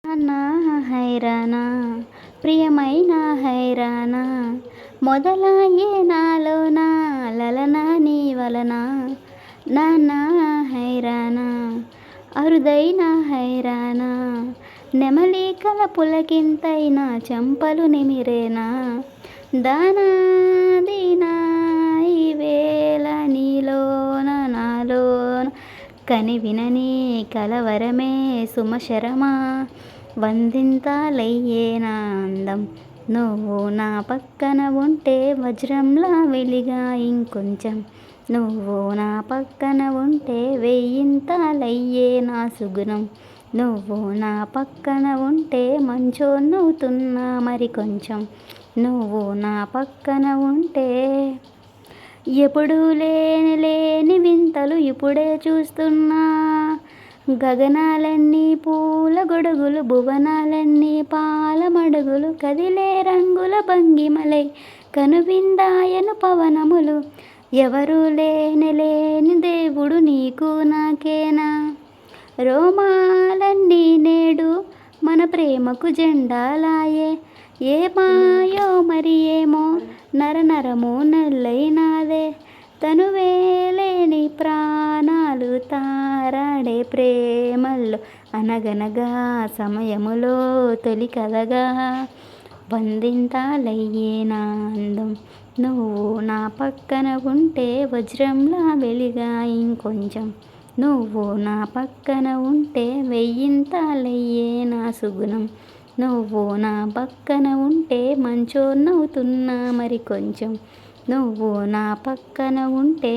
నా హైరానా ప్రియమైన హైరానా మొదలయ్యే నాలోన లలన నీ వలన నాన్న హైరానా అరుదైన హైరానా నెమలికల పులకింతైన చెంపలు నిమిరేనా దానాదీనా ఈవేళ నీలోన నాలోన కనివినని కలవరమే సుమశరమా వందింతాలయ్యేనా అందం నువ్వు నా పక్కన ఉంటే వజ్రంలా వెలిగా ఇంకొంచెం నువ్వు నా పక్కన ఉంటే వెయ్యింతాలయ్యే నా సుగుణం నువ్వు నా పక్కన ఉంటే మంచోన్నవుతున్నా మరి కొంచెం నువ్వు నా పక్కన ఉంటే ఎప్పుడూ లేని వింతలు ఇప్పుడే చూస్తున్నా గగనాలన్నీ పూల గొడుగులు భువనాలన్నీ పాల మడుగులు కదిలే రంగుల భంగిమలై కనువిందాయను పవనములు ఎవరూ లేని దేవుడు నీకు నాకేనా రోమాలన్నీ నేడు మన ప్రేమకు జెండాలాయే ఏ మాయో మరి ఏమో నరనరమో నల్లైనాదే తనువేలేని ప్రాణాలు తారాడే ప్రేమల్లో అనగనగా సమయములో తొలి కథగా వందింతాలయ్యేనా అందం నువ్వు నా పక్కన ఉంటే వజ్రంలా వెలిగా ఇంకొంచెం నువ్వు నా పక్కన ఉంటే వెయ్యింతాలయ్యే నా సుగుణం నువ్వు నా పక్కన ఉంటే మంచోన్నవుతున్నా మరి కొంచెం నువ్వు నా పక్కన ఉంటే